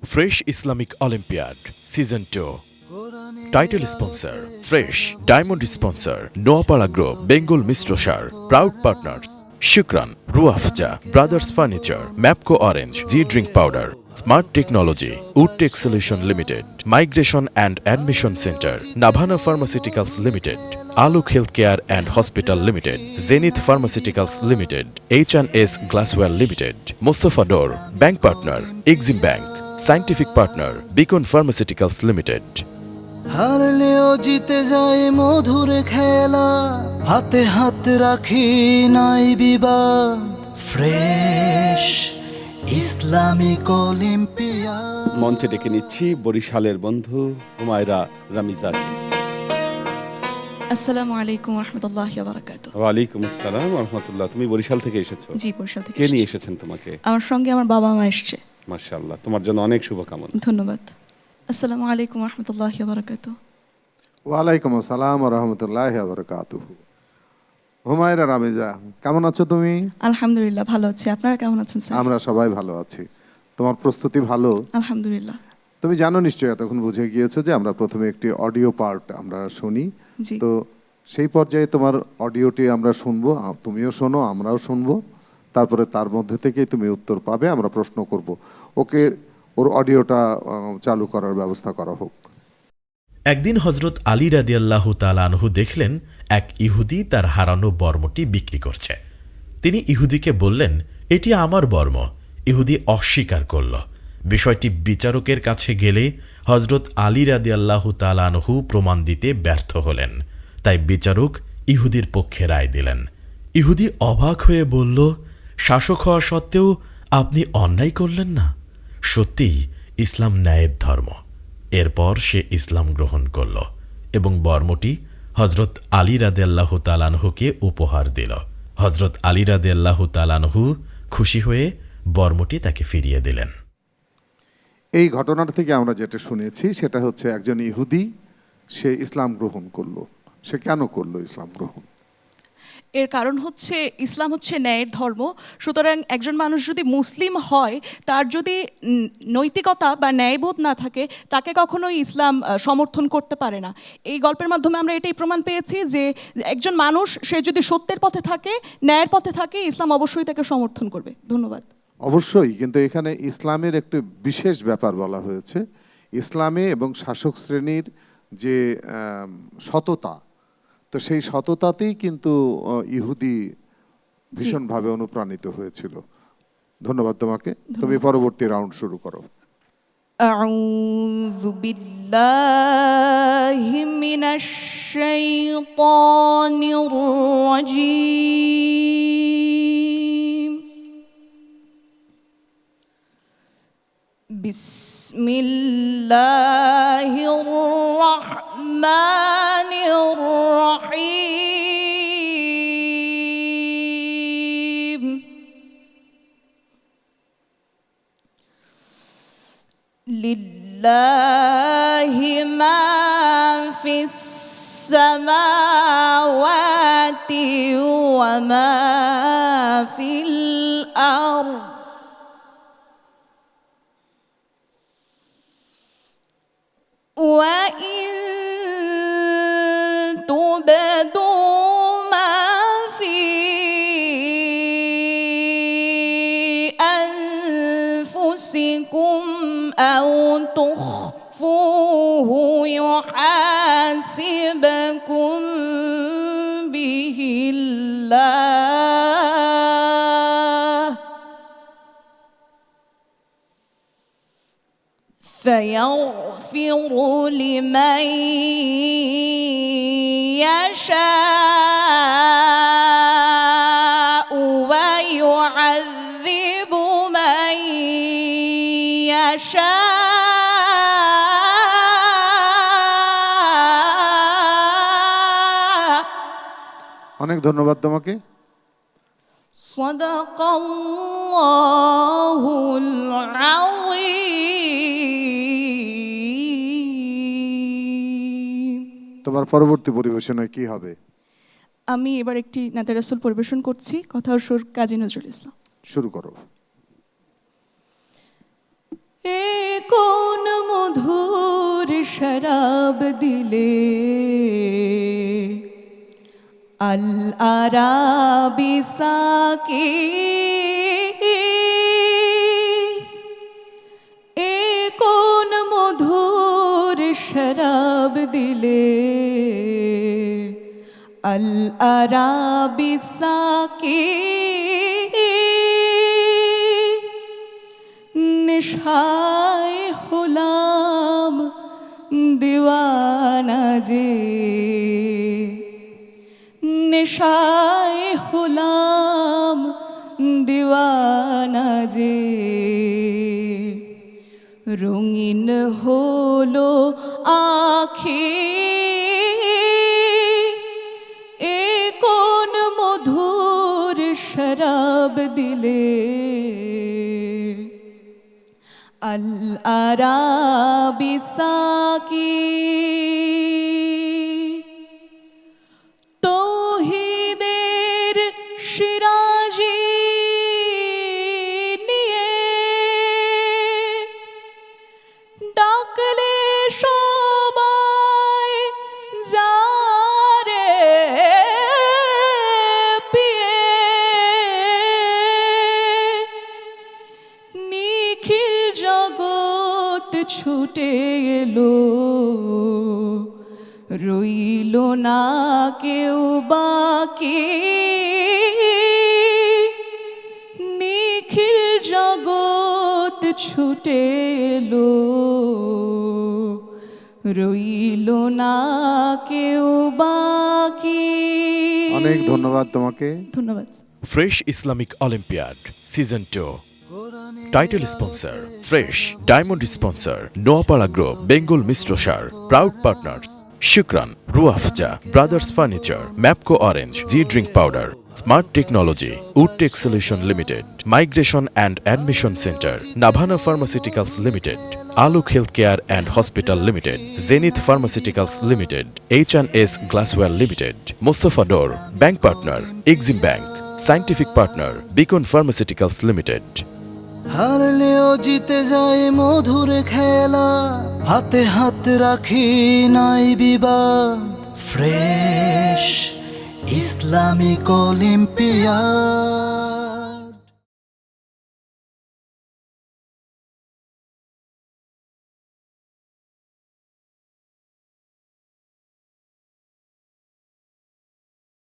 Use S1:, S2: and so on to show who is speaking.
S1: Fresh Islamic Olympiad Season 2. Title sponsor Fresh. Diamond sponsor Noapala Group, Bengal Mistrosar. Proud partners Shukran, Ruafja, Brothers Furniture, Mapco Orange, G Drink Powder, Smart Technology, Woodtech Solution Limited, Migration and Admission Center, Navana Pharmaceuticals Limited, Aluk Healthcare and Hospital Limited, Zenith Pharmaceuticals Limited, H&S Glassware Limited, Mustafa Dor, Bank Partner, Exim Bank, Scientific Partner, Beacon Pharmaceuticals Limited.
S2: হারলেও জিতে যায় মধুর খেলা, হাতে হাত রাখি নাই বিবাদ। Fresh Islamic olympiad.
S3: মঞ্চে ডেকে নিচ্ছি বরিশালের বন্ধু হুমায়রা রামিজাকে।
S4: আসসালামু আলাইকুম রহমতুল্লাহি ওয়া বারাকাতুহু।
S3: ওয়ালাইকুম আসসালাম ওয়া রাহমাতুল্লাহ। তুমি বরিশাল থেকে এসেছো?
S4: জি, বরিশাল থেকে।
S3: কে নিয়ে এসেছেন তোমাকে?
S4: আমার সঙ্গে আমার বাবা মা এসেছে।
S3: মাশাআল্লাহ, তোমার জন্য অনেক শুভকামনা।
S4: ধন্যবাদ। আসসালামু আলাইকুম রহমতুল্লাহি ওয়া বারাকাতুহু।
S5: ওয়ালাইকুম আসসালাম রহমতুল্লাহ বরকাতুহ। হুমায়রা রামিজা, কেমন আছো তুমি?
S4: আলহামদুলিল্লাহ, ভালো আছি। আপনারা কেমন আছেন স্যার?
S5: আমরা সবাই ভালো আছি। তোমার প্রস্তুতি ভালো?
S4: আলহামদুলিল্লাহ।
S5: তুমি জানো নিশ্চয়ই, এতক্ষণ বুঝে গিয়েছো যে আমরা প্রথমে একটি অডিও পার্ট আমরা শুনি।
S4: জি।
S5: তো সেই পর্যায়ে তোমার অডিওটি আমরা শুনবো, তুমিও শোনো, আমরাও শুনবো। তারপরে তার মধ্যে থেকেই তুমি উত্তর পাবে, আমরা প্রশ্ন করব। ওকে, ওর অডিওটা চালু করার ব্যবস্থা করা হোক।
S6: একদিন হজরত আলী রাদিয়াল্লাহু তাআলা আনহু দেখলেন এক ইহুদি তার হারানো বর্মটি বিক্রি করছে। তিনি ইহুদিকে বললেন, এটি আমার বর্ম। ইহুদি অস্বীকার করল। বিষয়টি বিচারকের কাছে গেলে হজরত আলী রাদিয়াল্লাহু তাআলা আনহু প্রমাণ দিতে ব্যর্থ হলেন। তাই বিচারক ইহুদির পক্ষে রায় দিলেন। ইহুদি অবাক হয়ে বলল, শাসক হওয়া সত্ত্বেও আপনি অন্যায় করলেন না? সত্যিই ইসলাম ন্যায়ের ধর্ম। এরপর সে ইসলাম গ্রহণ করল এবং বর্মটি হজরত আলী রাদিয়াল্লাহু তাআলা আনহুকে উপহার দিল। হজরত আলী রাদিয়াল্লাহু তাআলা আনহু খুশি হয়ে বর্মটি তাকে ফিরিয়ে দিলেন।
S5: এই ঘটনাটা থেকে আমরা যেটা শুনেছি সেটা হচ্ছে একজন ইহুদি, সে ইসলাম গ্রহণ করলো। সে কেন করলো ইসলাম গ্রহণ?
S4: এর কারণ হচ্ছে ইসলাম হচ্ছে ন্যায়ের ধর্ম। সুতরাং একজন মানুষ যদি মুসলিম হয়, তার যদি নৈতিকতা বা ন্যায়বোধ না থাকে, তাকে কখনোই ইসলাম সমর্থন করতে পারে না। এই গল্পের মাধ্যমে আমরা এটাই প্রমাণ পেয়েছি যে একজন মানুষ, সে যদি সত্যের পথে থাকে, ন্যায়ের পথে থাকে, ইসলাম অবশ্যই তাকে সমর্থন করবে। ধন্যবাদ।
S5: অবশ্যই, কিন্তু এখানে ইসলামের একটি বিশেষ ব্যাপার বলা হয়েছে। ইসলামে এবং শাসক শ্রেণীর যে সততা, তো সেই সততাতেই কিন্তু ইহুদি ভীষণভাবে অনুপ্রাণিত হয়েছিল। ধন্যবাদ তোমাকে। তুমি পরবর্তী রাউন্ড শুরু করো।
S4: আউযু বিল্লাহি মিনাশ শাইতানির রাজীম। বিসমিল্লাহির রাহমানির রাহিম। লিল্লাহি মা ফিস সামাওয়াতি ওয়া মা ফিল আরদ। وَإِن تُبْدُوا مَا فِي أَنفُسِكُمْ أَوْ تُخْفُوهُ يُحَاسِبْكُم بِهِ اللَّهُ فيغفر لمن يشاء ويعذب من يشاء।
S5: অনেক ধন্যবাদ তোমাকে।
S4: সাদাকাল্লাহুল আযীম।
S5: তোমার পরবর্তী পরিবেশনায় কি হবে?
S4: আমি এবার একটি নাতে রাসূল পরিবেশন করছি। কথা ও সুর কাজী নজরুল ইসলাম।
S5: শুরু করো।
S4: এক শরাব দিলে আল আরাবি সাকি এ কোন মধুর শরাব দিলে আল আরাবি সাকি নেশায় হলাম দিওয়ানা যে নেশায় হলাম দিওয়ানা যে রঙিন হলো আখি এ কোন মধুর শরাব দিলে আল আরাবি সাকি তৌহিদের সিরাজি নিয়ে ডাকলে সবাই যারে পিয়ে নিখিল জগৎ ছুটে এলো রইল না কেউ বাকি নিখিল জগৎ ছুটে এলো রইল না কেউ বাকি।
S5: অনেক ধন্যবাদ তোমাকে।
S4: ধন্যবাদ।
S1: Fresh Islamic olympiad season 2 title sponsor fresh diamond sponsor Noapara group Bengal মিস্ট্রোসার প্রাউড পার্টনার্স শুক্রান রুয়াফজা brothers furniture Mapco orange G drink powder smart technology Woodtech solution limited migration and admission centre Navana pharmaceuticals limited Alok health care and hospital limited Zenith pharmaceuticals limited H&S glassware limited Mostafa door bank partner Exim bank scientific partner Beacon pharmaceuticals limited.
S2: হারলেও জিতে যায় মধুর খেলা হাতে হাত রাখি নাই বিবাদ ফ্রেশ ইসলামিক অলিম্পিয়াড।